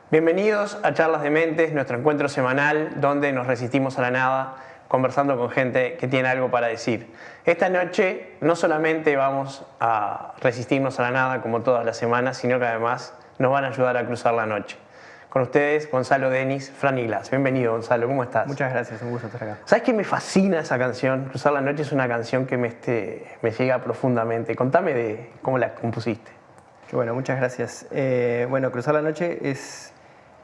Bienvenidos a Charlas de Mentes, nuestro encuentro semanal donde nos resistimos a la nada, conversando con gente que tiene algo para decir. Esta noche no solamente vamos a resistirnos a la nada como todas las semanas, sino que además nos van a ayudar a cruzar la noche. Con ustedes, Gonzalo Denis, Fran y Glass. Bienvenido, Gonzalo, ¿cómo estás? Muchas gracias, un gusto estar acá. ¿Sabes qué me fascina esa canción? Cruzar la noche es una canción que me llega profundamente. Contame de cómo la compusiste. Bueno, muchas gracias. Cruzar la noche es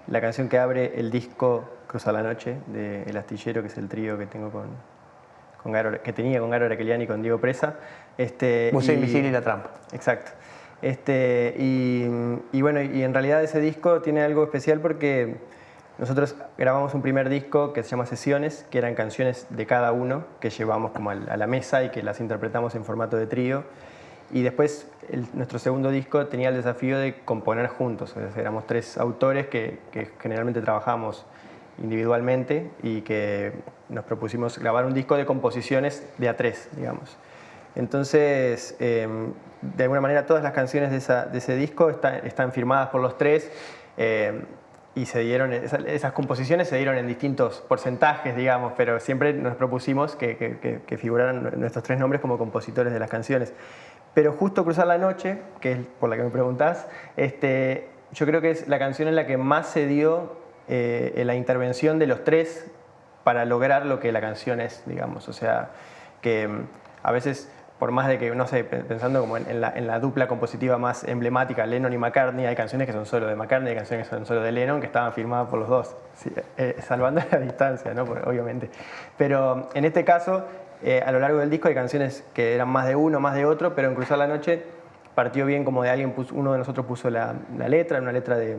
la canción que abre el disco Cruzar la noche de El Astillero, que es el trío que tengo que tenía con Garo Araqueliani y con Diego Presa. Museo Invisible y La Trampa. Exacto. Y en realidad ese disco tiene algo especial porque nosotros grabamos un primer disco que se llama Sesiones, que eran canciones de cada uno que llevamos como a la mesa y que las interpretamos en formato de trío. Y después nuestro segundo disco tenía el desafío de componer juntos. O sea, éramos tres autores que generalmente trabajamos individualmente y que nos propusimos grabar un disco de composiciones de a tres, digamos. Entonces, de alguna manera todas las canciones de ese disco están firmadas por los tres y esas composiciones se dieron en distintos porcentajes, digamos, pero siempre nos propusimos que figuraran nuestros tres nombres como compositores de las canciones. Pero justo Cruzar la Noche, que es por la que me preguntás, yo creo que es la canción en la que más se dio la intervención de los tres para lograr lo que la canción es, digamos. O sea, que a veces, por más de que, no sé, pensando como en la dupla compositiva más emblemática, Lennon y McCartney, hay canciones que son solo de McCartney, hay canciones que son solo de Lennon, que estaban firmadas por los dos, sí, salvando la distancia, ¿no? Obviamente. Pero en este caso, a lo largo del disco hay canciones que eran más de uno, más de otro, pero en Cruzar la Noche partió bien como de alguien, uno de nosotros puso la letra, una letra de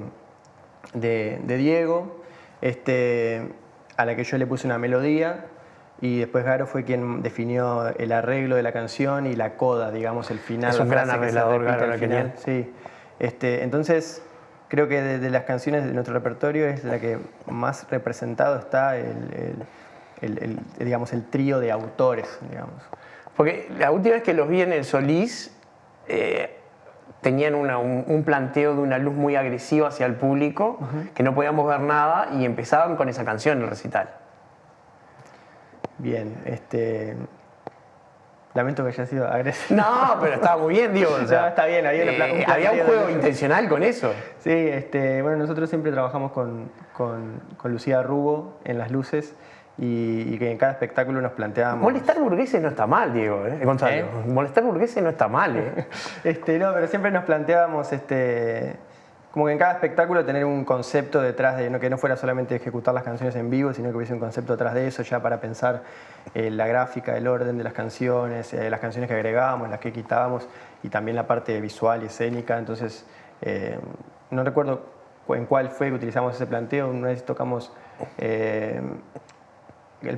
Diego, a la que yo le puse una melodía, y después Garo fue quien definió el arreglo de la canción y la coda, digamos, el final. Es un gran arreglador, Garo Araqueliani. Sí. Entonces, creo que de las canciones de nuestro repertorio es la que más representado está digamos, el trío de autores, digamos. Porque la última vez que los vi en el Solís, tenían un planteo de una luz muy agresiva hacia el público, que no podíamos ver nada, y empezaban con esa canción, el recital. Bien, lamento que haya sido agresivo. No, pero estaba muy bien, digo. O sea, no, está bien, había un juego intencional con eso. Sí, nosotros siempre trabajamos con Lucía Rubo en las luces y que en cada espectáculo nos planteábamos... Molestar burgueses no está mal, Diego, Gonzalo. Molestar burgueses no está mal, No, pero siempre nos planteábamos como que en cada espectáculo tener un concepto detrás de, que no fuera solamente ejecutar las canciones en vivo, sino que hubiese un concepto detrás de eso ya para pensar la gráfica, el orden de las canciones que agregábamos, las que quitábamos y también la parte visual y escénica. Entonces, no recuerdo en cuál fue que utilizamos ese planteo. Una vez tocamos, el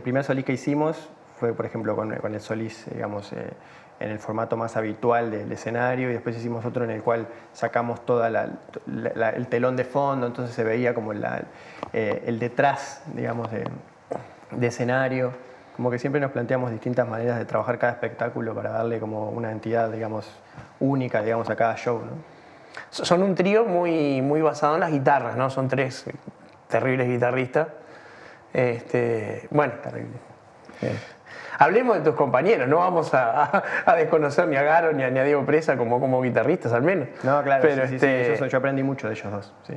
primer Solís que hicimos fue, por ejemplo, con el Solís, digamos, en el formato más habitual del escenario, y después hicimos otro en el cual sacamos todo el telón de fondo, entonces se veía como el detrás, digamos, de escenario. Como que siempre nos planteamos distintas maneras de trabajar cada espectáculo para darle como una entidad, digamos, única, digamos, a cada show, ¿no? Son un trío muy, muy basado en las guitarras, ¿no? Son tres terribles guitarristas. Bueno, terrible. Hablemos de tus compañeros, no vamos a desconocer ni a Garo ni a Diego Presa como guitarristas, al menos. No, claro, pero sí, yo aprendí mucho de ellos dos. Sí.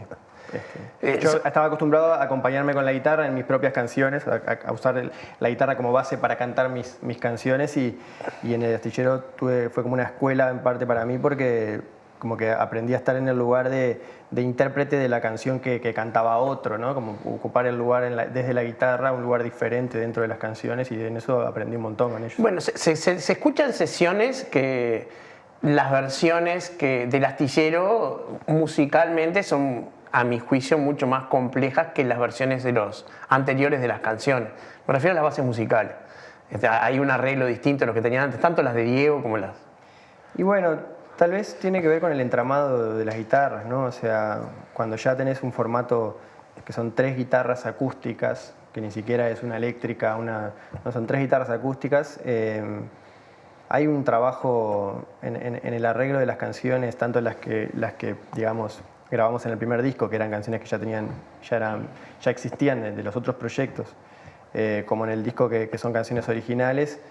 Yo estaba acostumbrado a acompañarme con la guitarra en mis propias canciones, a usar la guitarra como base para cantar mis canciones, y en El Astillero fue como una escuela en parte para mí, porque como que aprendí a estar en el lugar de intérprete de la canción que cantaba otro, ¿no? Como ocupar el lugar desde la guitarra, un lugar diferente dentro de las canciones, y en eso aprendí un montón con ellos. Bueno, se escuchan sesiones que las versiones del Astillero musicalmente son, a mi juicio, mucho más complejas que las versiones de los anteriores de las canciones. Me refiero a las bases musicales. Hay un arreglo distinto a los que tenían antes, tanto las de Diego como las... Y bueno, tal vez tiene que ver con el entramado de las guitarras, ¿no? O sea, cuando ya tenés un formato que son tres guitarras acústicas, que ni siquiera es una eléctrica, no, son tres guitarras acústicas, hay un trabajo en el arreglo de las canciones, tanto las que digamos, grabamos en el primer disco, que eran canciones que ya existían de los otros proyectos, como en el disco que son canciones originales.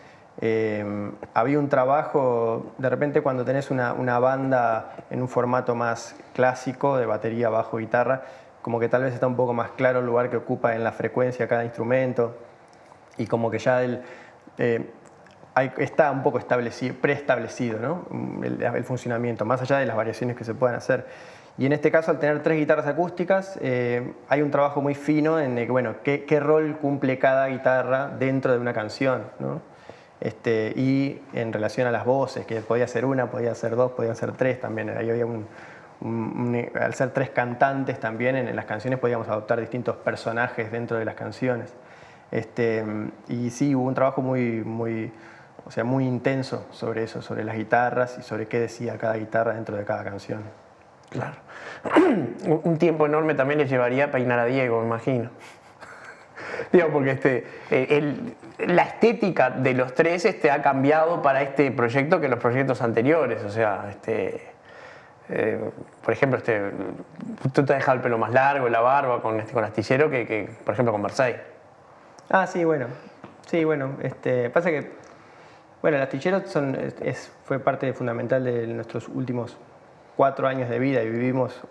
Había un trabajo, de repente cuando tenés una banda en un formato más clásico, de batería, bajo, guitarra, como que tal vez está un poco más claro el lugar que ocupa en la frecuencia cada instrumento, y como que ya está un poco preestablecido, ¿no? El funcionamiento, más allá de las variaciones que se puedan hacer. Y en este caso, al tener 3 guitarras acústicas, hay un trabajo muy fino en bueno, qué rol cumple cada guitarra dentro de una canción, ¿no? Y en relación a las voces, que podía ser una, podía ser 2, podían ser 3 también. Ahí había al ser 3 cantantes también, en las canciones podíamos adoptar distintos personajes dentro de las canciones. Y sí, hubo un trabajo muy intenso sobre eso, sobre las guitarras y sobre qué decía cada guitarra dentro de cada canción. Claro. Un tiempo enorme también les llevaría peinar a Diego, me imagino. Digo, porque la estética de los 3 ha cambiado para este proyecto que los proyectos anteriores. O sea, por ejemplo, tú te has dejado el pelo más largo, la barba con Astillero que, por ejemplo, con Versailles. Ah, sí, bueno. Sí, bueno. Pasa que, bueno, el Astillero fue parte fundamental de nuestros últimos 4 años de vida y vivimos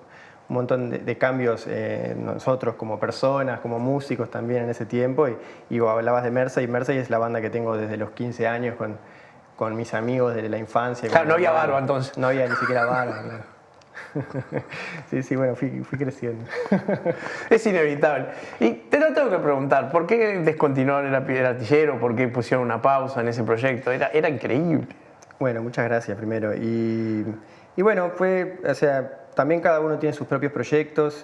un montón de cambios nosotros como personas, como músicos también en ese tiempo. Y hablabas de Mersey, y Mersey es la banda que tengo desde los 15 años con mis amigos de la infancia. Claro, no había barba entonces. No había ni siquiera barba, claro. Sí, bueno, fui creciendo. Es inevitable. Y te lo tengo que preguntar, ¿por qué descontinuaron el Astillero? ¿Por qué pusieron una pausa en ese proyecto? Era increíble. Bueno, muchas gracias primero. Y bueno, o sea, también cada uno tiene sus propios proyectos,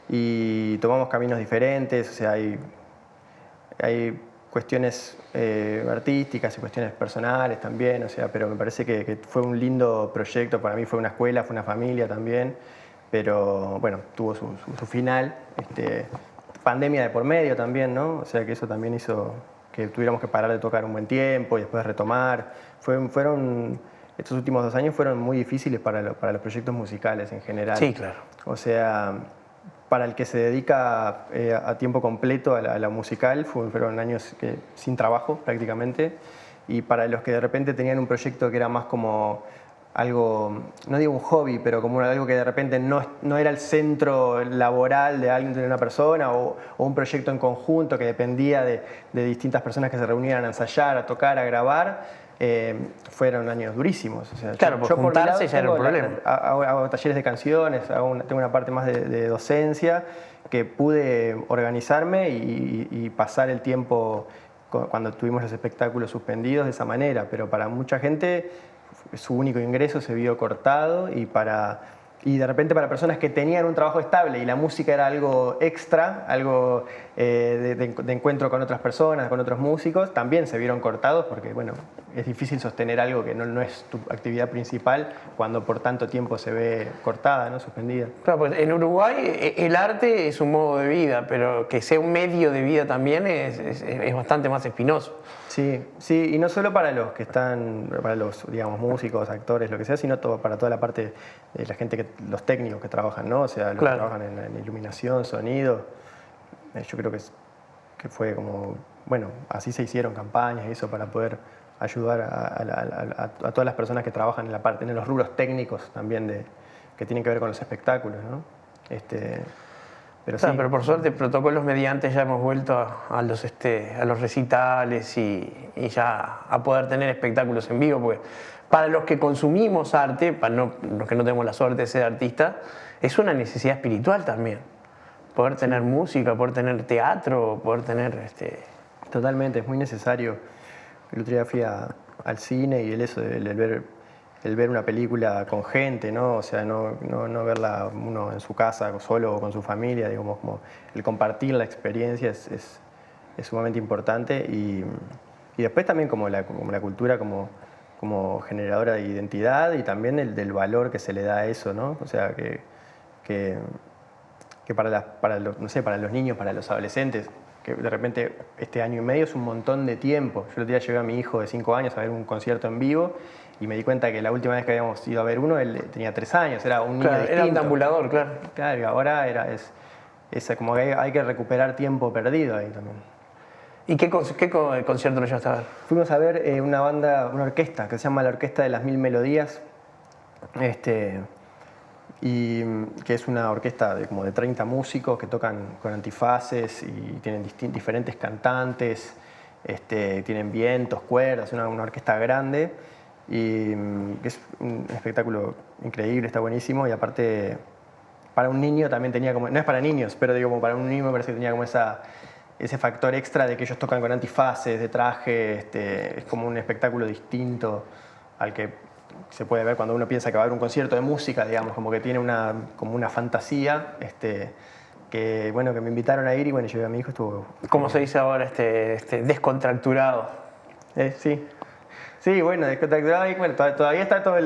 y tomamos caminos diferentes, o sea, hay cuestiones artísticas y cuestiones personales también, o sea, pero me parece que fue un lindo proyecto, para mí fue una escuela, fue una familia también, pero bueno, tuvo su final, pandemia de por medio también, ¿no? O sea, que eso también hizo que tuviéramos que parar de tocar un buen tiempo y después retomar. Estos últimos 2 años fueron muy difíciles para los proyectos musicales en general. Sí, claro. O sea, para el que se dedica a tiempo completo a la musical, fueron años sin trabajo prácticamente. Y para los que de repente tenían un proyecto que era más como algo, no digo un hobby, pero como algo que de repente no era el centro laboral de una persona, o un proyecto en conjunto que dependía de distintas personas que se reunieran a ensayar, a tocar, a grabar, fueron años durísimos. O sea, claro, por juntarse ya era un problema. Hago talleres de canciones, tengo una parte más de docencia, que pude organizarme y pasar el tiempo cuando tuvimos los espectáculos suspendidos de esa manera, pero para mucha gente su único ingreso se vio cortado, y de repente para personas que tenían un trabajo estable y la música era algo extra, algo de encuentro con otras personas, con otros músicos, también se vieron cortados, porque bueno, es difícil sostener algo que no es tu actividad principal cuando por tanto tiempo se ve cortada, ¿no? Suspendida. Claro, pues en Uruguay el arte es un modo de vida, pero que sea un medio de vida también es bastante más espinoso. Sí, y no solo para los que están, para los, digamos, músicos, actores, lo que sea, sino para toda la parte de la gente, los técnicos que trabajan, ¿no? O sea, los que trabajan en iluminación, sonido. Yo creo que fue como, bueno, así se hicieron campañas y eso para poder ayudar a todas las personas que trabajan en los rubros técnicos también que tienen que ver con los espectáculos, ¿no? Pero, claro, sí. Pero por suerte, protocolos mediante, ya hemos vuelto a los recitales y ya a poder tener espectáculos en vivo, porque para los que consumimos arte, para los que no tenemos la suerte de ser artistas, es una necesidad espiritual también. Poder tener música, poder tener teatro, poder tener... Totalmente, es muy necesario. El otro día fui al cine y el ver una película con gente, ¿no? O sea, no verla uno en su casa solo o con su familia, digamos, como el compartir la experiencia es sumamente importante, y después también como la cultura como generadora de identidad, y también del valor que se le da a eso, ¿no? O sea, que para los niños, para los adolescentes, que de repente este año y medio es un montón de tiempo. Yo el otro día llevé a mi hijo de 5 años a ver un concierto en vivo y me di cuenta que la última vez que habíamos ido a ver uno, él tenía 3 años, era un niño distinto. Era un deambulador, claro. Claro, y ahora es como que hay que recuperar tiempo perdido ahí también. ¿Y qué concierto lo llevaste a ver? Fuimos a ver una orquesta que se llama la Orquesta de las Mil Melodías, y que es una orquesta como de 30 músicos que tocan con antifaces y tienen diferentes cantantes, tienen vientos, cuerdas, una orquesta grande y que es un espectáculo increíble, está buenísimo y aparte para un niño también tenía como, no es para niños, pero digo, como para un niño me parece que tenía como ese factor extra de que ellos tocan con antifaces, de traje, es como un espectáculo distinto al que se puede ver cuando uno piensa que va a haber un concierto de música, digamos, como que tiene como una fantasía, que bueno, que me invitaron a ir y bueno, llevé a mi hijo, estuvo... ¿Cómo se dice ahora descontracturado? Sí. Sí, bueno, descontracturado y bueno, todavía está todo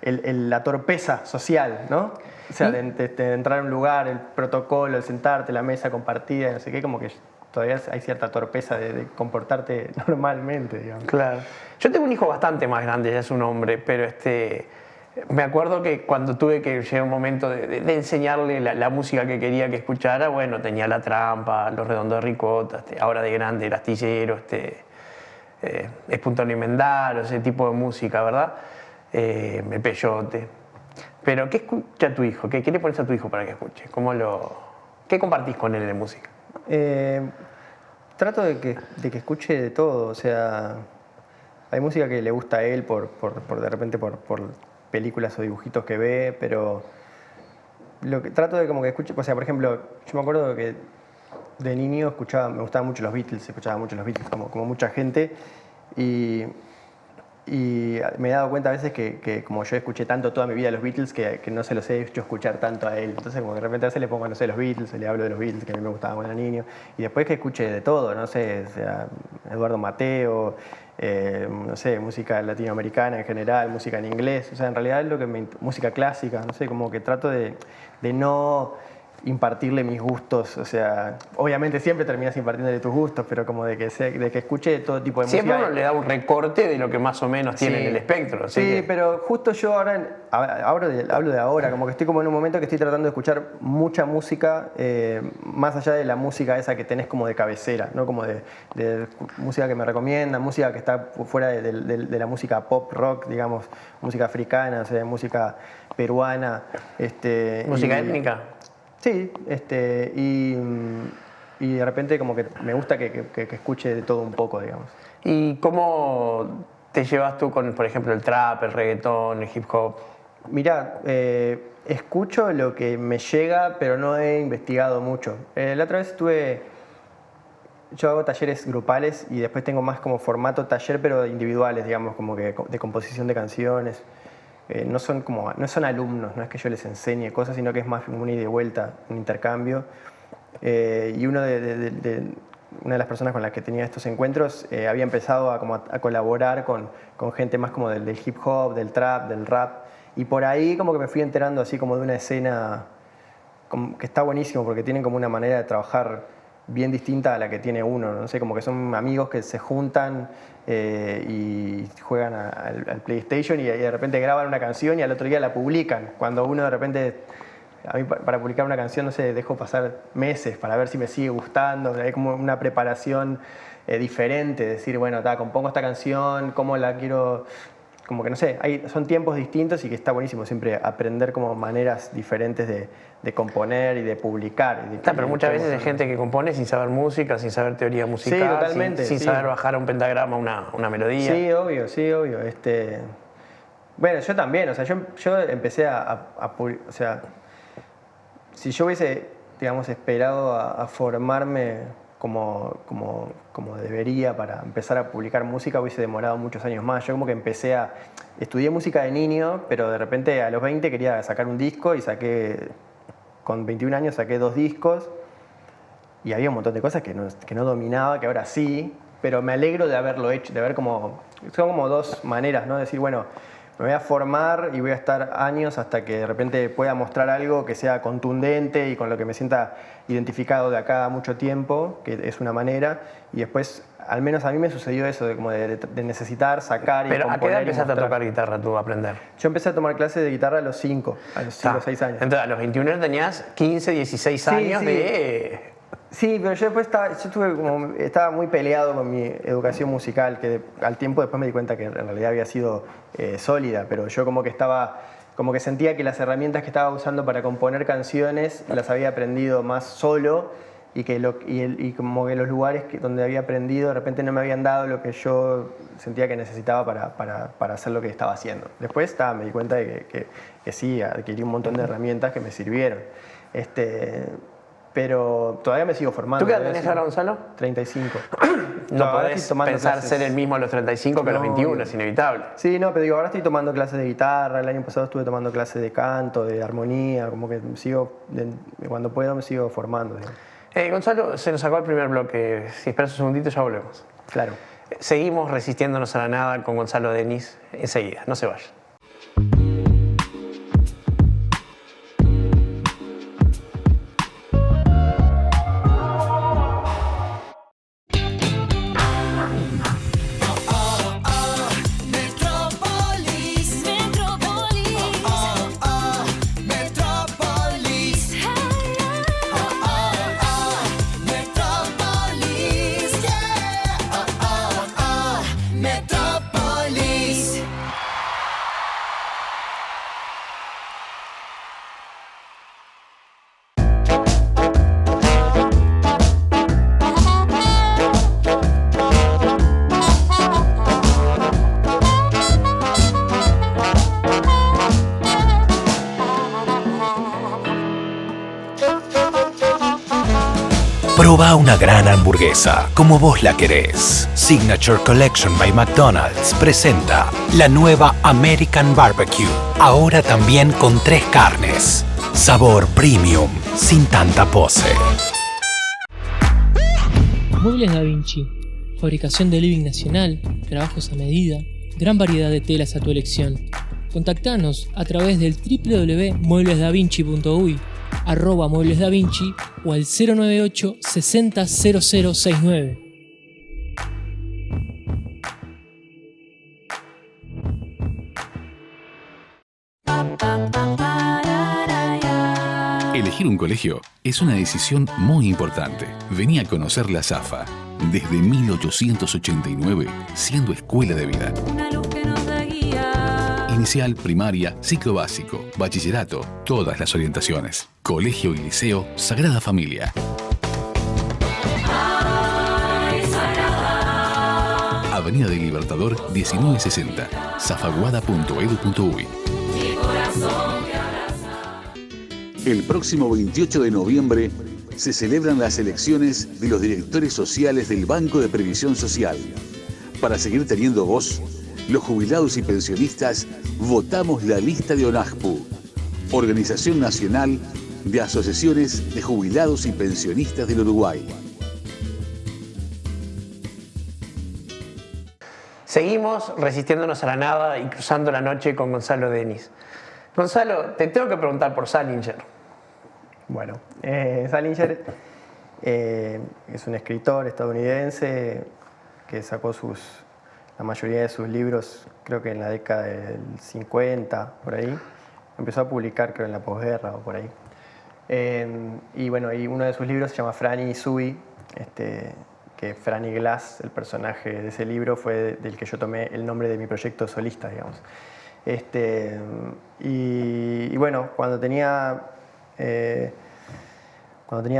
la torpeza social, ¿no? O sea, de entrar a un lugar, el protocolo, el sentarte, la mesa compartida, no sé qué, como que todavía hay cierta torpeza de comportarte normalmente, digamos. Claro. Yo tengo un hijo bastante más grande, ya es un hombre, pero me acuerdo que cuando tuve que llegar un momento de enseñarle la música que quería que escuchara, bueno, tenía La Trampa, Los Redondos de Ricota, ahora de grande El Astillero, Espuntón y Mendaro, ese tipo de música, ¿verdad? El Peyote. Pero ¿qué escucha tu hijo? ¿Qué le pones a tu hijo para que escuche? ¿Qué compartís con él de música? Trato de que escuche de todo, o sea, hay música que le gusta a él de repente por películas o dibujitos que ve, pero trato de como que escuche, o sea, por ejemplo, yo me acuerdo que de niño me gustaban mucho los Beatles, escuchaba mucho los Beatles como mucha gente y me he dado cuenta a veces que como yo escuché tanto toda mi vida los Beatles que no se los he hecho escuchar tanto a él. Entonces como de repente a veces le pongo, no sé, los Beatles, le hablo de los Beatles que a mí me gustaban cuando era niño. Y después que escuche de todo, no sé, o sea, Eduardo Mateo, no sé, música latinoamericana en general, música en inglés. O sea, en realidad música clásica, no sé, como que trato de no impartirle mis gustos, o sea, obviamente siempre terminas impartiéndole tus gustos, pero como de que escuche todo tipo de música. Siempre uno le da un recorte de lo que más o menos tiene en el espectro. Sí, pero justo yo ahora, hablo de ahora, como que estoy como en un momento que estoy tratando de escuchar mucha música, más allá de la música esa que tenés como de cabecera, ¿no? Como de música que me recomiendan, música que está fuera de la música pop rock, digamos, música africana, o sea, música peruana. ¿Música étnica? Sí, y de repente como que me gusta que escuche de todo un poco, digamos. ¿Y cómo te llevas tú con, por ejemplo, el trap, el reggaetón, el hip hop? Mirá, escucho lo que me llega, pero no he investigado mucho. La otra vez yo hago talleres grupales y después tengo más como formato taller, pero individuales, digamos, como que de composición de canciones. No son alumnos, no es que yo les enseñe cosas, sino que es más una ida y vuelta, un intercambio. Y una de las personas con las que tenía estos encuentros había empezado a colaborar con gente más como del hip hop, del trap, del rap. Y por ahí como que me fui enterando así como de una escena que está buenísimo porque tienen como una manera de trabajar bien distinta a la que tiene uno, no sé, como que son amigos que se juntan y juegan al PlayStation y de repente graban una canción y al otro día la publican. Cuando uno de repente, a mí para publicar una canción, no sé, dejo pasar meses para ver si me sigue gustando, hay como una preparación diferente, decir, bueno, compongo esta canción, cómo la quiero... Como que no sé, son tiempos distintos y que está buenísimo siempre aprender como maneras diferentes de componer y de publicar. Pero muchas veces hay gente que compone sin saber música, sin saber teoría musical, sí, totalmente, sin saber bajar a un pentagrama una melodía. Sí, obvio. Bueno, yo también, o sea, yo empecé o sea, si yo hubiese, digamos, esperado a formarme como debería para empezar a publicar música, hubiese demorado muchos años más. Yo como que estudié música de niño, pero de repente a los 20 quería sacar un disco y con 21 años saqué 2 discos y había un montón de cosas que no dominaba, que ahora sí, pero me alegro de haberlo hecho, de ver son como 2 maneras, ¿no? Decir, bueno, me voy a formar y voy a estar años hasta que de repente pueda mostrar algo que sea contundente y con lo que me sienta identificado de acá a mucho tiempo, que es una manera, y después, al menos a mí me sucedió eso, de necesitar sacar y Pero componer. ¿a qué edad y empezaste a mostrar. tocar guitarra tú a aprender? Yo empecé a tomar clases de guitarra a los 5, a los 6 años. Entonces, a los 21 tenías 15, 16 años sí. de... Sí, pero yo después estaba muy peleado con mi educación musical, que al tiempo después me di cuenta que en realidad había sido sólida, pero yo como que sentía que las herramientas que estaba usando para componer canciones las había aprendido más solo y como que los lugares donde había aprendido de repente no me habían dado lo que yo sentía que necesitaba para hacer lo que estaba haciendo. Después me di cuenta de que sí, adquirí un montón de herramientas que me sirvieron. Pero todavía me sigo formando. ¿Tú qué edad tenés ahora, Gonzalo? 35. No podés pensar ser el mismo a los 35 que a los 21, es inevitable. Sí, no, pero digo, ahora estoy tomando clases de guitarra, el año pasado estuve tomando clases de canto, de armonía, como que cuando puedo me sigo formando. Gonzalo, se nos sacó el primer bloque. Si esperas un segundito ya volvemos. Claro. Seguimos resistiéndonos a la nada con Gonzalo Denis enseguida, no se vayan. Proba una gran hamburguesa, como vos la querés. Signature Collection by McDonald's presenta la nueva American Barbecue, ahora también con 3 carnes. Sabor premium, sin tanta pose. Muebles Da Vinci, fabricación de living nacional, trabajos a medida, gran variedad de telas a tu elección. Contactanos a través del www.mueblesdavinci.uy, @mueblesdavinci o al 098 60 0069. Elegir un colegio es una decisión muy importante. Vení a conocer la Safa, desde 1889, siendo escuela de vida. Inicial, primaria, ciclo básico, bachillerato, todas las orientaciones. Colegio y liceo Sagrada Familia. Avenida del Libertador 1960, zafaguada.edu.uy. El próximo 28 de noviembre se celebran las elecciones de los directores sociales del Banco de Previsión Social. Para seguir teniendo voz, los jubilados y pensionistas votamos la lista de ONAJPU, Organización Nacional de Asociaciones de Jubilados y Pensionistas del Uruguay. Seguimos resistiéndonos a la nada y cruzando la noche con Gonzalo Denis. Gonzalo, te tengo que preguntar por Salinger. Bueno, Salinger es un escritor estadounidense que sacó la mayoría de sus libros, creo que en la década del 50, por ahí. Empezó a publicar, creo, en la posguerra o por ahí. Y bueno, y uno de sus libros se llama Franny y Zooey, que Franny Glass, el personaje de ese libro, fue del que yo tomé el nombre de mi proyecto solista, digamos. Y bueno, cuando tenía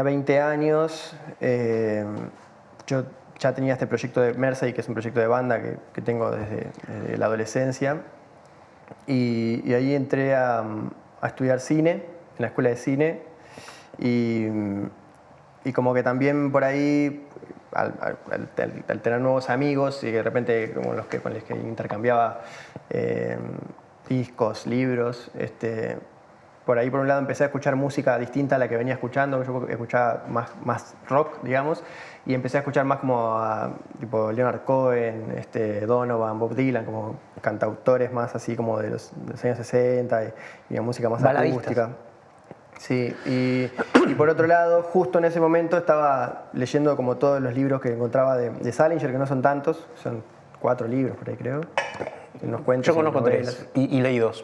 20 años, yo ya tenía este proyecto de Mersey, que es un proyecto de banda que tengo desde la adolescencia. Y ahí entré a estudiar cine, en la escuela de cine. Y como que también por ahí, al tener nuevos amigos y que de repente con los que intercambiaba discos, libros, por ahí por un lado empecé a escuchar música distinta a la que venía escuchando. Yo escuchaba más rock, digamos, y empecé a escuchar más como tipo Leonard Cohen, Donovan, Bob Dylan, como cantautores más así como de los años 60 y música más acústica. Sí, y por otro lado, justo en ese momento estaba leyendo como todos los libros que encontraba de Salinger, que no son tantos, son 4 libros por ahí creo, unos cuentos. Yo conozco 3 y leí 2.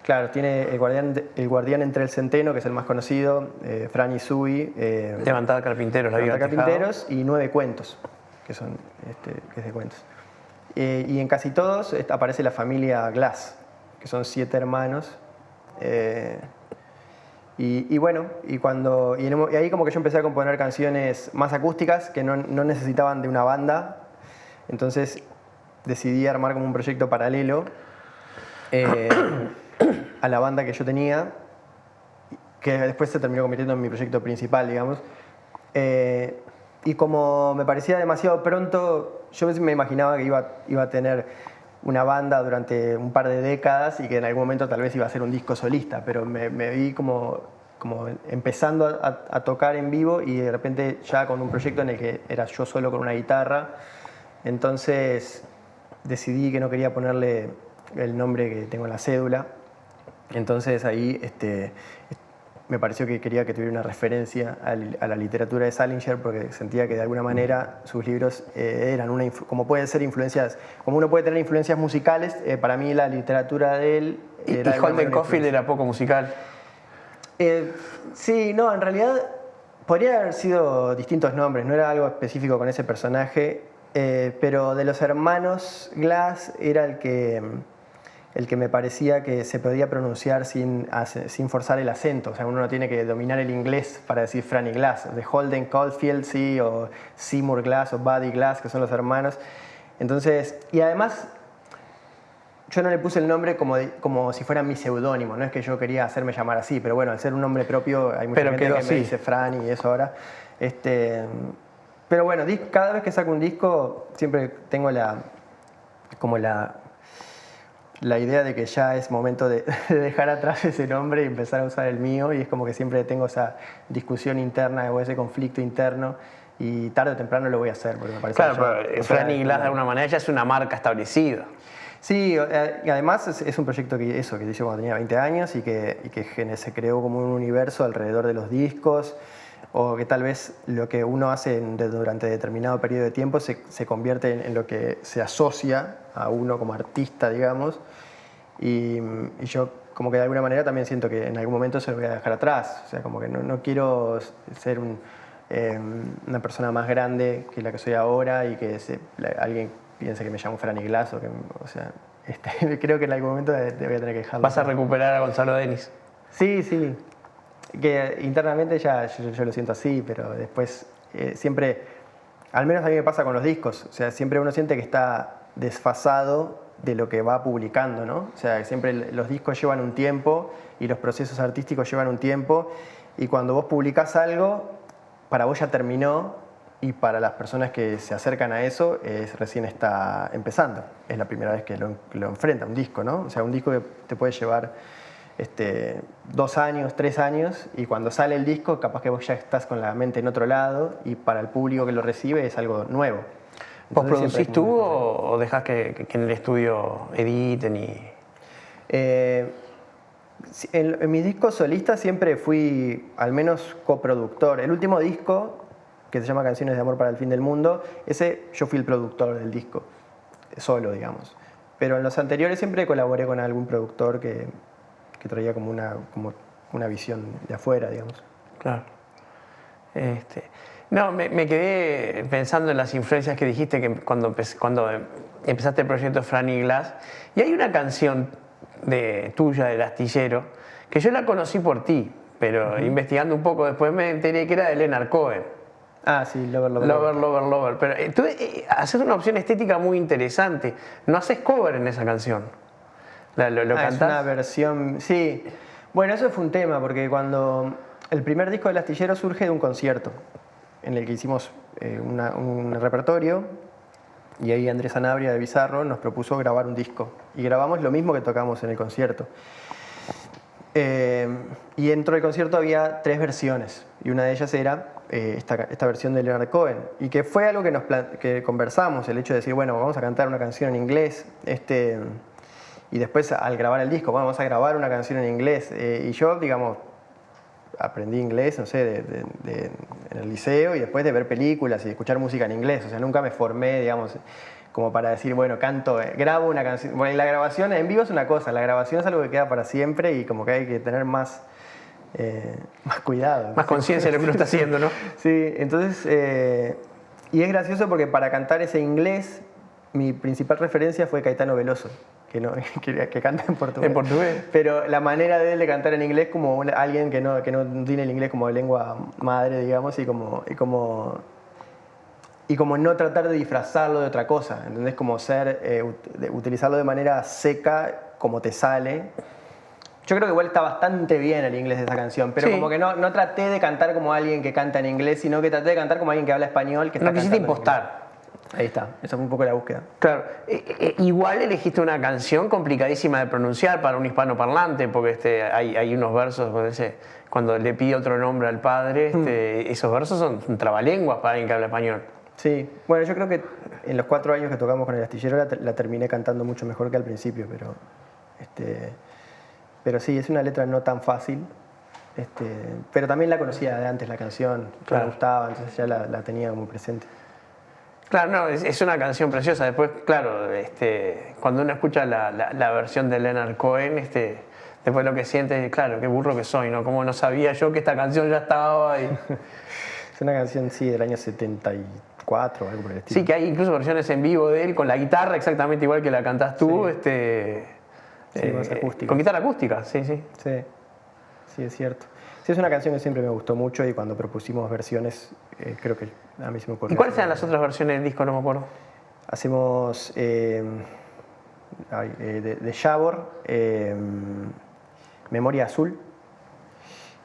Claro, tiene el guardián entre el centeno, que es el más conocido, Fran y Sui. Levantada Carpinteros, la Levantada Carpinteros y 9 cuentos, que son que es de cuentos. Y en casi todos aparece la familia Glass, que son 7 hermanos. Y bueno, y ahí como que yo empecé a componer canciones más acústicas que no necesitaban de una banda. Entonces decidí armar como un proyecto paralelo a la banda que yo tenía, que después se terminó convirtiendo en mi proyecto principal, digamos. Y como me parecía demasiado pronto, yo me imaginaba que iba a tener una banda durante un par de décadas y que en algún momento tal vez iba a ser un disco solista, pero me vi como empezando a tocar en vivo y de repente ya con un proyecto en el que era yo solo con una guitarra. Entonces decidí que no quería ponerle el nombre que tengo en la cédula. Entonces ahí me pareció que quería que tuviera una referencia a la literatura de Salinger, porque sentía que de alguna manera sus libros eran como pueden ser influencias, como uno puede tener influencias musicales, para mí la literatura de él era... ¿Y Holden Caulfield era poco musical? Sí, no, en realidad podría haber sido distintos nombres, no era algo específico con ese personaje, pero de los hermanos Glass era el que me parecía que se podía pronunciar sin forzar el acento. O sea, uno no tiene que dominar el inglés para decir Franny Glass. De Holden Caulfield, sí, o Seymour Glass o Buddy Glass, que son los hermanos. Entonces, y además, yo no le puse el nombre como si fuera mi seudónimo. No es que yo quería hacerme llamar así, pero bueno, al ser un nombre propio, hay mucha gente que me dice Franny y eso ahora. Pero bueno, cada vez que saco un disco, siempre tengo la idea de que ya es momento de dejar atrás ese nombre y empezar a usar el mío, y es como que siempre tengo esa discusión interna o ese conflicto interno, y tarde o temprano lo voy a hacer porque me parece... Claro, pero Franny Glass de alguna manera ya es una marca establecida. Sí, y además es un proyecto que hice cuando tenía 20 años y que se creó como un universo alrededor de los discos, o que tal vez lo que uno hace durante determinado periodo de tiempo se convierte en lo que se asocia a uno como artista, digamos, y yo como que de alguna manera también siento que en algún momento se lo voy a dejar atrás. O sea, como que no quiero ser una persona más grande que la que soy ahora y que alguien piense que me llamo Franny Glass, creo que en algún momento voy a tener que dejarlo. ¿Vas a recuperar a Gonzalo Denis? Sí. Que internamente ya yo lo siento así, pero después siempre, al menos a mí me pasa con los discos, o sea, siempre uno siente que está desfasado de lo que va publicando, ¿no? O sea, siempre los discos llevan un tiempo y los procesos artísticos llevan un tiempo, y cuando vos publicás algo, para vos ya terminó, y para las personas que se acercan a eso, recién está empezando. Es la primera vez que lo enfrenta un disco, ¿no? O sea, un disco que te puede llevar 2 años, 3 años, y cuando sale el disco capaz que vos ya estás con la mente en otro lado, y para el público que lo recibe es algo nuevo. ¿Vos producís tú o dejás que en el estudio editen? En mis discos solistas siempre fui al menos coproductor. El último disco, que se llama Canciones de Amor para el Fin del Mundo, ese yo fui el productor del disco, solo, digamos. Pero en los anteriores siempre colaboré con algún productor que traía como una visión de afuera, digamos. Claro. No, me quedé pensando en las influencias que dijiste que cuando empezaste el proyecto Franny Glass, y hay una canción tuya del Astillero que yo la conocí por ti, pero investigando un poco después me enteré que era de Leonard Cohen. Ah, sí, Lover. Lover. Pero tú haces una opción estética muy interesante. No haces cover en esa canción. ¿Lo cantás? Es una versión, sí. Bueno, eso fue un tema, porque cuando el primer disco del Astillero surge de un concierto en el que hicimos un repertorio, y ahí Andrés Sanabria de Bizarro nos propuso grabar un disco, y grabamos lo mismo que tocamos en el concierto. Y dentro del concierto había 3 versiones y una de ellas era esta versión de Leonard Cohen, y que fue algo que conversamos, el hecho de decir, bueno, vamos a cantar una canción en inglés, y después al grabar el disco, bueno, vamos a grabar una canción en inglés. Y yo, digamos, aprendí inglés, no sé, en el liceo, y después de ver películas y escuchar música en inglés, o sea, nunca me formé, digamos, como para decir, bueno, canto, grabo una canción. Bueno, la grabación en vivo es una cosa, la grabación es algo que queda para siempre y como que hay que tener más cuidado. Más conciencia de lo que uno está haciendo, ¿no? Sí, entonces, y es gracioso porque para cantar ese inglés, mi principal referencia fue Caetano Veloso, que canta en portugués. En portugués. Pero la manera de él de cantar en inglés como alguien que no tiene el inglés como lengua madre, digamos, y como no tratar de disfrazarlo de otra cosa, ¿entendés? Como utilizarlo de manera seca, como te sale. Yo creo que igual está bastante bien el inglés de esa canción, pero sí, como que no traté de cantar como alguien que canta en inglés, sino que traté de cantar como alguien que habla español, que está no quisiste cantando en impostar. inglés. Ahí está, esa fue un poco la búsqueda. Claro, igual elegiste una canción complicadísima de pronunciar para un hispanoparlante, porque hay unos versos, cuando le pide otro nombre al padre, esos versos son trabalenguas para alguien que habla español. Sí, bueno, yo creo que en los 4 años que tocamos con el Astillero la terminé cantando mucho mejor que al principio, pero sí, es una letra no tan fácil, pero también la conocía de antes la canción, claro, me gustaba, entonces ya la tenía muy presente. Claro, no, es una canción preciosa. Después, claro, cuando uno escucha la versión de Leonard Cohen, después lo que siente es, claro, qué burro que soy, ¿no? Como no sabía yo que esta canción ya estaba ahí. Es una canción, sí, del año 74 o algo por el estilo. Sí, que hay incluso versiones en vivo de él con la guitarra exactamente igual que la cantás tú, sí, más acústica. con guitarra acústica, sí, sí. Sí, es cierto. Sí, es una canción que siempre me gustó mucho y cuando propusimos versiones, creo que a mí se me ocurrió. ¿Y cuáles eran las otras versiones del disco? No me acuerdo. Hacemos de Yavor, Memoria Azul,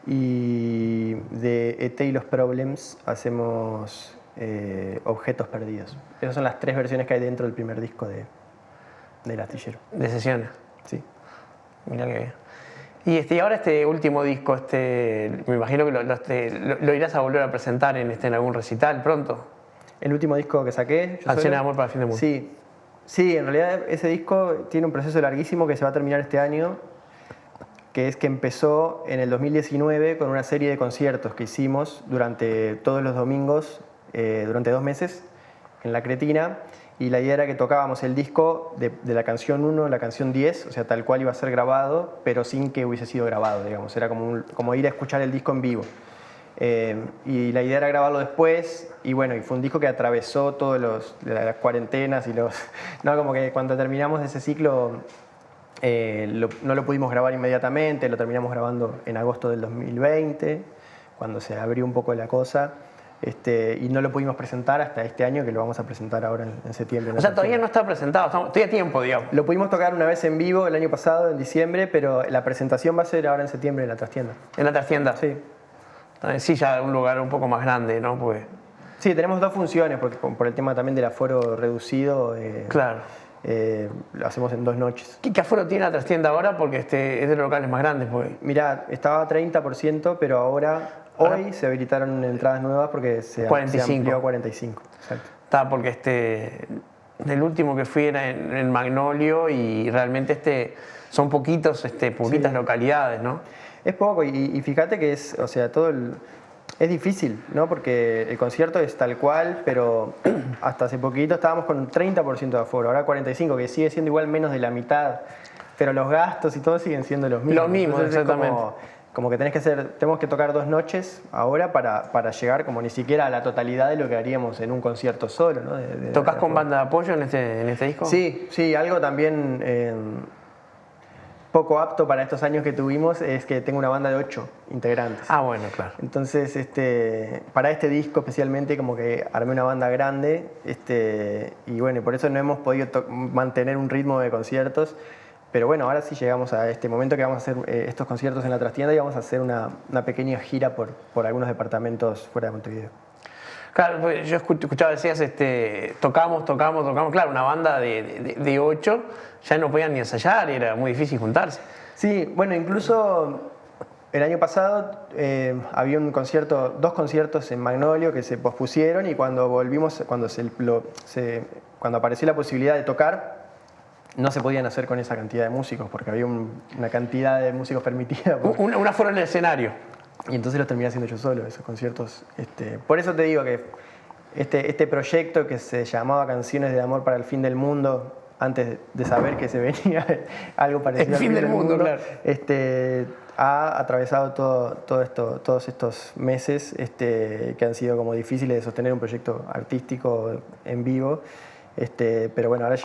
y de ET y los Problems hacemos Objetos Perdidos. Esas son las 3 versiones que hay dentro del primer disco del Astillero. De sesiones. Sí. Mira qué bien. Y ahora este último disco, me imagino que lo irás a volver a presentar en algún recital pronto. El último disco que saqué. Canciones de amor para el fin del mundo. Sí, en realidad ese disco tiene un proceso larguísimo que se va a terminar este año, que es que empezó en el 2019 con una serie de conciertos que hicimos durante todos los domingos, durante 2 meses, en La Cretina. Y la idea era que tocábamos el disco de la canción 1 a la canción 10, o sea, tal cual iba a ser grabado, pero sin que hubiese sido grabado, digamos. Era como ir a escuchar el disco en vivo. Y la idea era grabarlo después, y bueno, y fue un disco que atravesó todas las cuarentenas y no, como que cuando terminamos ese ciclo no lo pudimos grabar inmediatamente, lo terminamos grabando en agosto del 2020, cuando se abrió un poco la cosa. Y no lo pudimos presentar hasta este año, que lo vamos a presentar ahora en septiembre. O sea, todavía no está presentado, estoy a tiempo, digamos. Lo pudimos tocar una vez en vivo el año pasado, en diciembre, pero la presentación va a ser ahora en septiembre en la trastienda. ¿En la trastienda? Sí. Sí, ya un lugar un poco más grande, ¿no? Porque... Sí, tenemos 2 funciones, porque por el tema también del aforo reducido. Claro. Lo hacemos en 2 noches. ¿Qué aforo tiene la trastienda ahora? Porque es de los locales más grandes. Mirá, estaba a 30%, pero hoy se habilitaron entradas nuevas porque se amplió a 45. Exacto. Está, porque del último que fui era en Magnolio y realmente son poquitas localidades, ¿no? Es poco y fíjate que es difícil, ¿no? Porque el concierto es tal cual, pero hasta hace poquito estábamos con un 30% de aforo, ahora 45%, que sigue siendo igual menos de la mitad, pero los gastos y todo siguen siendo los mismos. Los mismos, entonces, exactamente. Como que tenemos que tocar 2 noches ahora para llegar como ni siquiera a la totalidad de lo que haríamos en un concierto solo, ¿no? ¿Tocas con banda de apoyo en este disco? Sí, algo también poco apto para estos años que tuvimos es que tengo una banda de 8 integrantes. Ah, bueno, claro. Entonces, para este disco especialmente como que armé una banda grande, y bueno, por eso no hemos podido mantener un ritmo de conciertos. Pero bueno, ahora sí llegamos a este momento que vamos a hacer estos conciertos en la trastienda y vamos a hacer una pequeña gira por algunos departamentos fuera de Montevideo. Claro, pues yo escuchaba, decías, tocamos. Claro, una banda de 8 ya no podían ni ensayar y era muy difícil juntarse. Sí, bueno, incluso el año pasado había dos conciertos en Magnolio que se pospusieron y cuando volvimos, cuando apareció la posibilidad de tocar, no se podían hacer con esa cantidad de músicos porque había una cantidad de músicos permitida. Un aforo en el escenario. Y entonces los terminé haciendo yo solo, esos conciertos. Por eso te digo que este proyecto que se llamaba Canciones de Amor para el Fin del Mundo, antes de saber que se venía algo parecido El fin del mundo, claro. Ha atravesado todos estos meses que han sido como difíciles de sostener un proyecto artístico en vivo. Pero bueno, ahora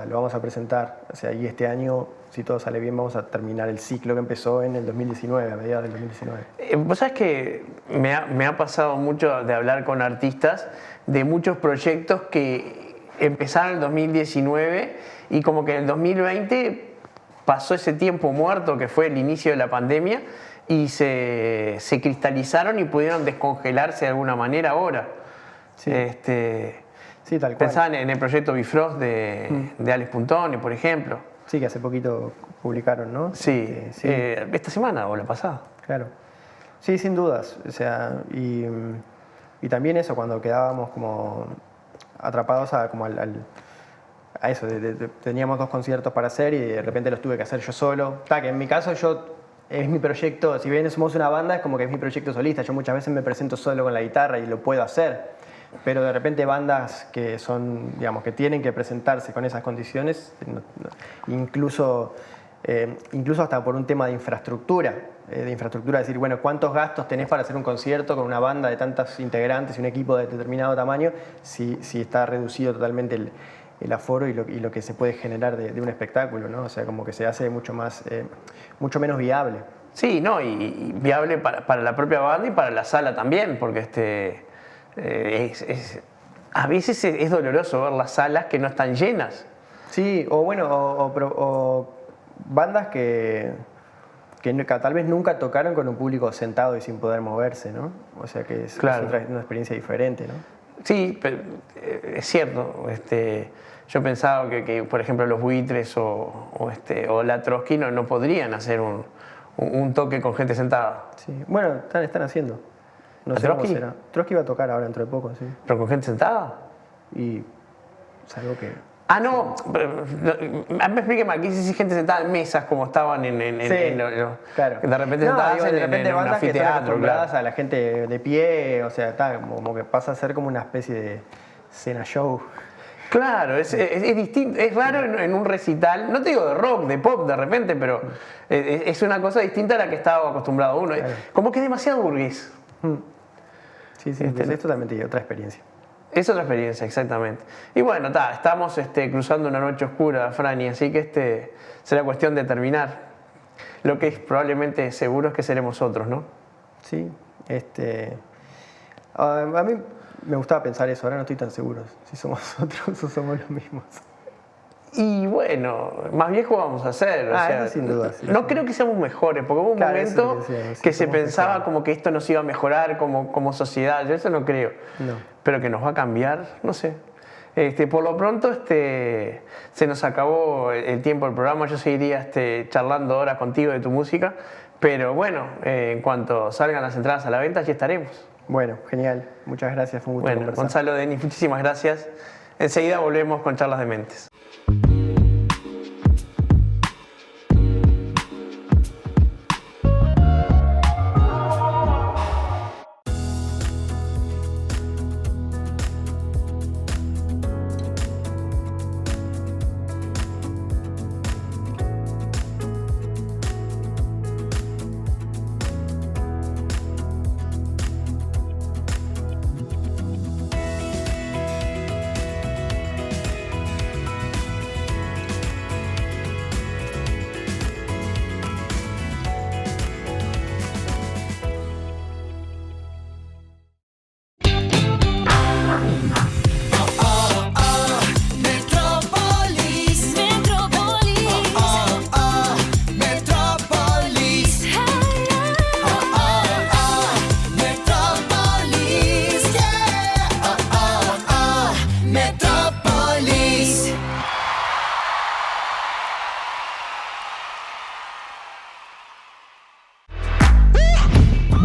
lo vamos a presentar. O sea, y este año, si todo sale bien, vamos a terminar el ciclo que empezó en el 2019, a mediados del 2019. Vos sabés que me ha pasado mucho de hablar con artistas de muchos proyectos que empezaron en el 2019 y como que en el 2020 pasó ese tiempo muerto que fue el inicio de la pandemia y se cristalizaron y pudieron descongelarse de alguna manera ahora. Sí. Sí, tal cual. Pensaban en el proyecto Bifrost de Alex Puntone, por ejemplo. Sí, que hace poquito publicaron, ¿no? Sí, sí. Esta semana o la pasada. Claro. Sí, sin dudas. O sea, y también eso, cuando quedábamos como atrapados a eso, teníamos 2 conciertos para hacer y de repente los tuve que hacer yo solo. Que en mi caso es mi proyecto, si bien somos una banda, es como que es mi proyecto solista. Yo muchas veces me presento solo con la guitarra y lo puedo hacer. Pero de repente bandas que son, digamos, que tienen que presentarse con esas condiciones, incluso hasta por un tema de infraestructura, decir, bueno, ¿cuántos gastos tenés para hacer un concierto con una banda de tantos integrantes y un equipo de determinado tamaño si está reducido totalmente el aforo y lo que se puede generar de un espectáculo, ¿no? O sea, como que se hace mucho menos viable. Sí, no, y viable para la propia banda y para la sala también, porque a veces es doloroso ver las salas que no están llenas. Sí, o bueno, o bandas que tal vez nunca tocaron con un público sentado y sin poder moverse, ¿no? O sea que es una experiencia diferente, ¿no? Sí, pero es cierto. Yo pensaba que, por ejemplo, los Buitres o la Trotsky no podrían hacer un toque con gente sentada. Sí, bueno, están haciendo. No sé cómo será. Trotsky va a tocar ahora dentro de poco, sí. ¿Pero con gente sentada? Y es algo que... Ah, no, me explique mal, ¿qué si gente sentada en mesas como estaban claro. De repente sentadas en un bandas que están anfiteatro, acostumbradas a la gente de pie, o sea, está como que pasa a ser como una especie de cena show. Claro, es distinto, es raro en un recital, no te digo de rock, de pop de repente, pero es una cosa distinta a la que estaba acostumbrado uno. Claro. Como que es demasiado burgués. Sí, es totalmente otra experiencia. Es otra experiencia, exactamente. Y bueno, estamos cruzando una noche oscura, Franny, así que será cuestión de terminar. Lo que es probablemente seguro es que seremos otros, ¿no? Sí, a mí me gustaba pensar eso, ahora no estoy tan seguro si somos otros o somos los mismos. Y bueno, más viejo vamos a ser. O sea, eso sin duda. Sí, no creo que seamos mejores, porque hubo un momento que se pensaba como que esto nos iba a mejorar como sociedad. Yo eso no creo. No. Pero que nos va a cambiar, no sé. Por lo pronto se nos acabó el tiempo del programa. Yo seguiría charlando horas contigo de tu música. Pero bueno, en cuanto salgan las entradas a la venta, allí estaremos. Bueno, genial. Muchas gracias. Fue un gusto conversar. Gonzalo Denis, muchísimas gracias. Enseguida volvemos con Charlas de Mentes.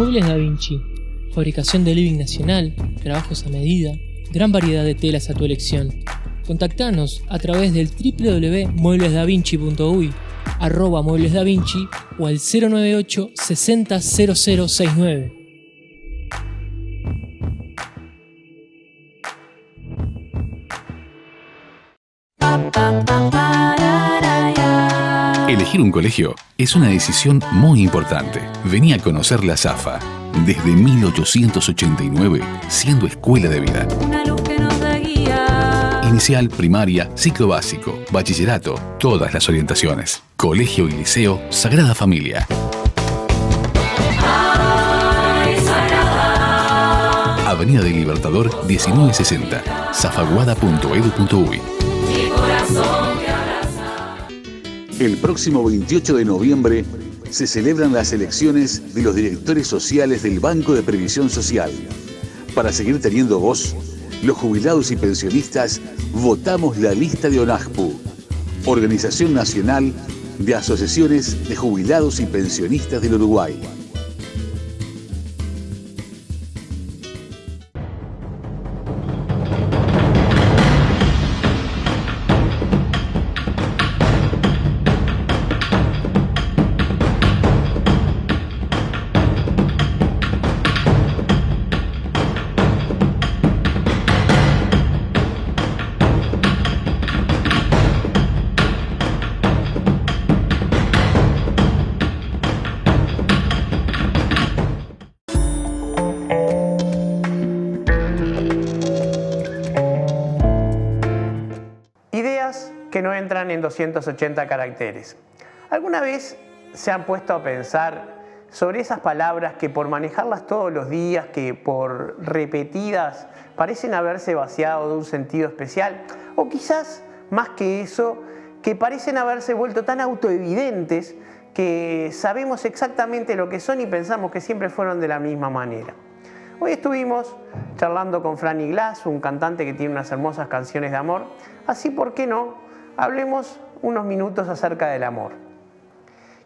Muebles Da Vinci, fabricación de living nacional, trabajos a medida, gran variedad de telas a tu elección. Contactanos a través del www.mueblesdavinci.uy, @mueblesdavinci o al 098 60 0069. Elegir un colegio es una decisión muy importante. Vení a conocer la SAFA. Desde 1889, siendo escuela de vida. Una luz que nos da guía. Inicial, primaria, ciclo básico, bachillerato, todas las orientaciones. Colegio y Liceo Sagrada Familia. Ay, Sagrada. Avenida del Libertador 1960, zafaguada.edu.uy. Mi corazón te abraza. El próximo 28 de noviembre se celebran las elecciones de los directores sociales del Banco de Previsión Social. Para seguir teniendo voz, los jubilados y pensionistas votamos la lista de ONAJPU, Organización Nacional de Asociaciones de Jubilados y Pensionistas del Uruguay. Que no entran en 280 caracteres. ¿Alguna vez se han puesto a pensar sobre esas palabras que por manejarlas todos los días, que por repetidas, parecen haberse vaciado de un sentido especial? O quizás, más que eso, que parecen haberse vuelto tan autoevidentes que sabemos exactamente lo que son y pensamos que siempre fueron de la misma manera. Hoy estuvimos charlando con Franny Glass, un cantante que tiene unas hermosas canciones de amor, así, ¿por qué no? Hablemos unos minutos acerca del amor.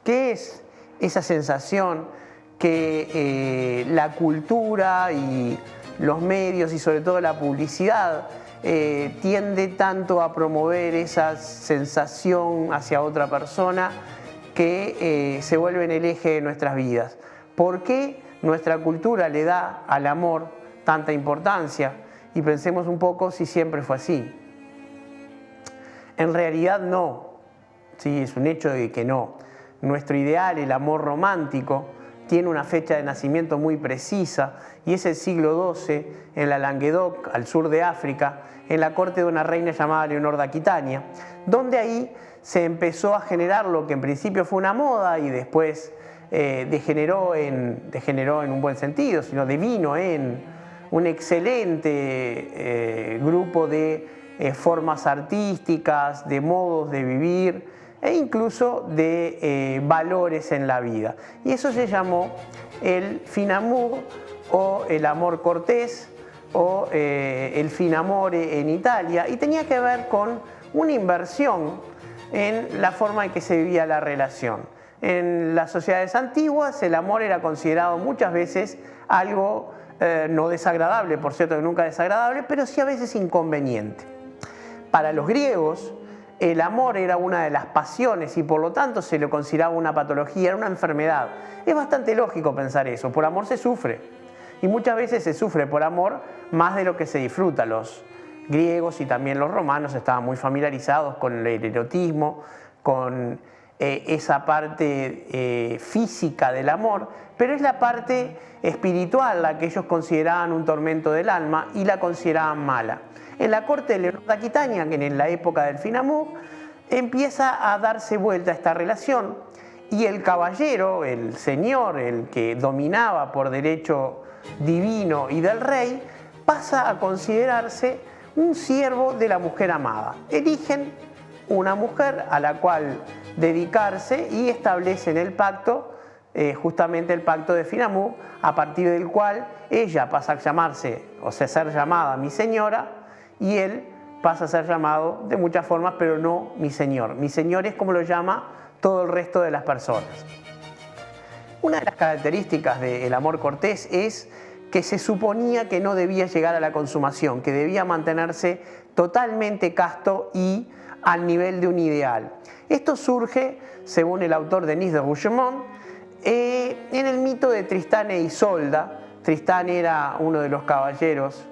¿Qué es esa sensación que la cultura y los medios y sobre todo la publicidad tiende tanto a promover esa sensación hacia otra persona que se vuelve en el eje de nuestras vidas? ¿Por qué nuestra cultura le da al amor tanta importancia? Y pensemos un poco si siempre fue así. En realidad no, sí, es un hecho de que no. Nuestro ideal, el amor romántico, tiene una fecha de nacimiento muy precisa y es el siglo XII en la Languedoc, al sur de África, en la corte de una reina llamada Leonor de Aquitania, donde ahí se empezó a generar lo que en principio fue una moda y después degeneró en un buen sentido, sino devino en un excelente grupo de formas artísticas, de modos de vivir e incluso de valores en la vida. Y eso se llamó el fin amour o el amor cortés o el fin amore en Italia, y tenía que ver con una inversión en la forma en que se vivía la relación. En las sociedades antiguas el amor era considerado muchas veces algo no desagradable, por cierto que nunca desagradable, pero sí a veces inconveniente. Para los griegos, el amor era una de las pasiones y por lo tanto se lo consideraba una patología, era una enfermedad. Es bastante lógico pensar eso, por amor se sufre. Y muchas veces se sufre por amor más de lo que se disfruta. Los griegos y también los romanos estaban muy familiarizados con el erotismo, con esa parte física del amor, pero es la parte espiritual la que ellos consideraban un tormento del alma y la consideraban mala. En la corte de Leonor de Aquitania, que en la época del fin amour, empieza a darse vuelta esta relación y el caballero, el señor, el que dominaba por derecho divino y del rey, pasa a considerarse un siervo de la mujer amada. Eligen una mujer a la cual dedicarse y establecen el pacto, justamente el pacto de fin amour, a partir del cual ella pasa a llamarse, o sea, ser llamada mi señora, y él pasa a ser llamado de muchas formas, pero no mi señor. Mi señor es como lo llama todo el resto de las personas. Una de las características del amor cortés es que se suponía que no debía llegar a la consumación, que debía mantenerse totalmente casto y al nivel de un ideal. Esto surge, según el autor Denis de Rougemont, en el mito de Tristán e Isolda. Tristán era uno de los caballeros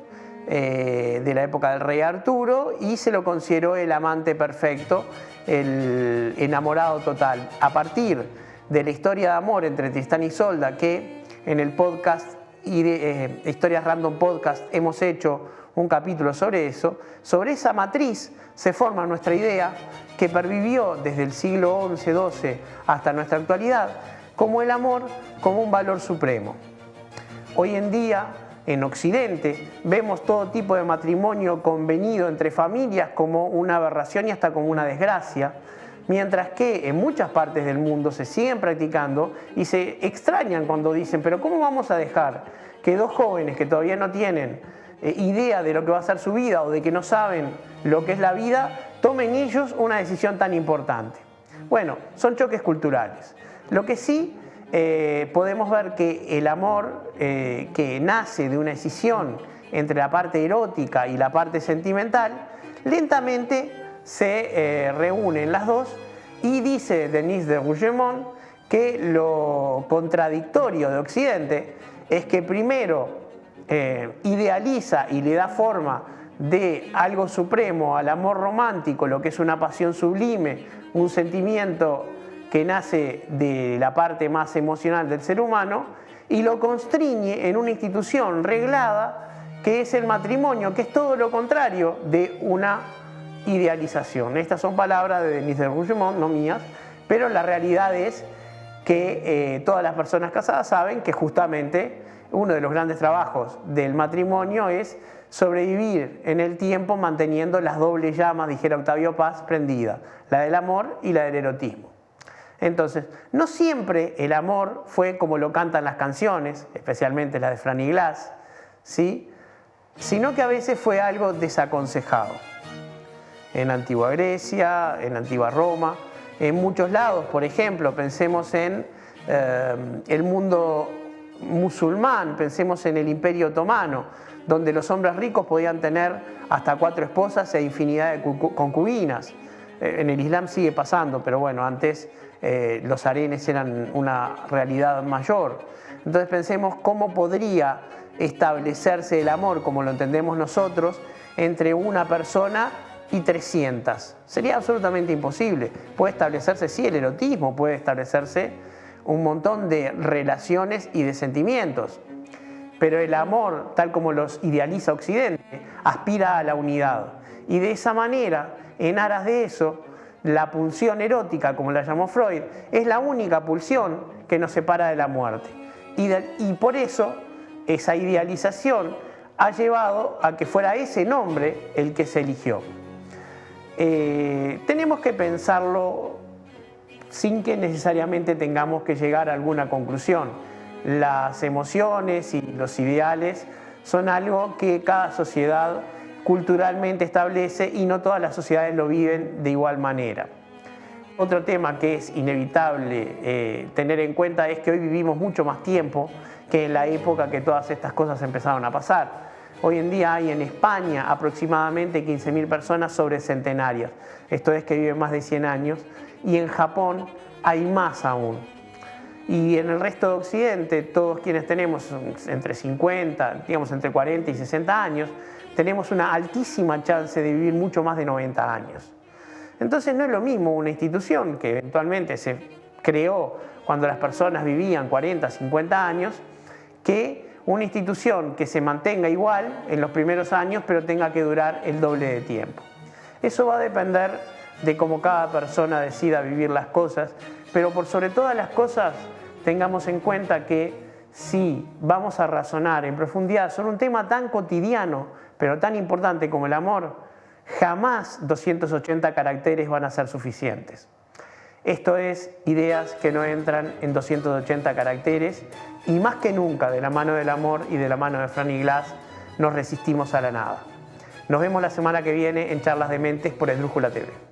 de la época del rey Arturo y se lo consideró el amante perfecto, el enamorado total. A partir de la historia de amor entre Tristán y Isolda, que en el podcast Historias Random Podcast hemos hecho un capítulo sobre eso, sobre esa matriz se forma nuestra idea que pervivió desde el siglo XI-XII hasta nuestra actualidad como el amor como un valor supremo. Hoy en día, en Occidente, vemos todo tipo de matrimonio convenido entre familias como una aberración y hasta como una desgracia, mientras que en muchas partes del mundo se siguen practicando y se extrañan cuando dicen, pero ¿cómo vamos a dejar que dos jóvenes que todavía no tienen idea de lo que va a ser su vida o de que no saben lo que es la vida, tomen ellos una decisión tan importante? Bueno, son choques culturales. Lo que sí podemos ver que el amor que nace de una decisión entre la parte erótica y la parte sentimental, lentamente se reúnen las dos y dice Denis de Rougemont que lo contradictorio de Occidente es que primero idealiza y le da forma de algo supremo al amor romántico, lo que es una pasión sublime, un sentimiento que nace de la parte más emocional del ser humano, y lo constriñe en una institución reglada que es el matrimonio, que es todo lo contrario de una idealización. Estas son palabras de Denis de Rougemont, no mías, pero la realidad es que todas las personas casadas saben que justamente uno de los grandes trabajos del matrimonio es sobrevivir en el tiempo manteniendo las dobles llamas, dijera Octavio Paz, prendidas, la del amor y la del erotismo. Entonces, no siempre el amor fue como lo cantan las canciones, especialmente las de Franny Glass, ¿sí? Sino que a veces fue algo desaconsejado. En la antigua Grecia, en la antigua Roma, en muchos lados, por ejemplo, pensemos en el mundo musulmán, pensemos en el Imperio Otomano, donde los hombres ricos podían tener hasta 4 esposas e infinidad de concubinas. En el Islam sigue pasando, pero bueno, antes los harenes eran una realidad mayor. Entonces pensemos cómo podría establecerse el amor, como lo entendemos nosotros, entre una persona y 300. Sería absolutamente imposible. Puede establecerse, sí, el erotismo, puede establecerse un montón de relaciones y de sentimientos, pero el amor, tal como los idealiza Occidente, aspira a la unidad. Y de esa manera, en aras de eso, la pulsión erótica, como la llamó Freud, es la única pulsión que nos separa de la muerte. Y por eso, esa idealización ha llevado a que fuera ese nombre el que se eligió. Tenemos que pensarlo sin que necesariamente tengamos que llegar a alguna conclusión. Las emociones y los ideales son algo que cada sociedad culturalmente establece y no todas las sociedades lo viven de igual manera. Otro tema que es inevitable tener en cuenta es que hoy vivimos mucho más tiempo que en la época que todas estas cosas empezaron a pasar. Hoy en día hay en España aproximadamente 15.000 personas sobrecentenarias, esto es que viven más de 100 años, y en Japón hay más aún. Y en el resto de Occidente, todos quienes tenemos entre 50, digamos entre 40 y 60 años, tenemos una altísima chance de vivir mucho más de 90 años. Entonces no es lo mismo una institución que eventualmente se creó cuando las personas vivían 40, 50 años, que una institución que se mantenga igual en los primeros años, pero tenga que durar el doble de tiempo. Eso va a depender de cómo cada persona decida vivir las cosas, pero por sobre todas las cosas tengamos en cuenta que si vamos a razonar en profundidad sobre un tema tan cotidiano, pero tan importante como el amor, jamás 280 caracteres van a ser suficientes. Esto es, ideas que no entran en 280 caracteres, y más que nunca, de la mano del amor y de la mano de Franny Glass, nos resistimos a la nada. Nos vemos la semana que viene en Charlas de Mentes por Esdrújula TV.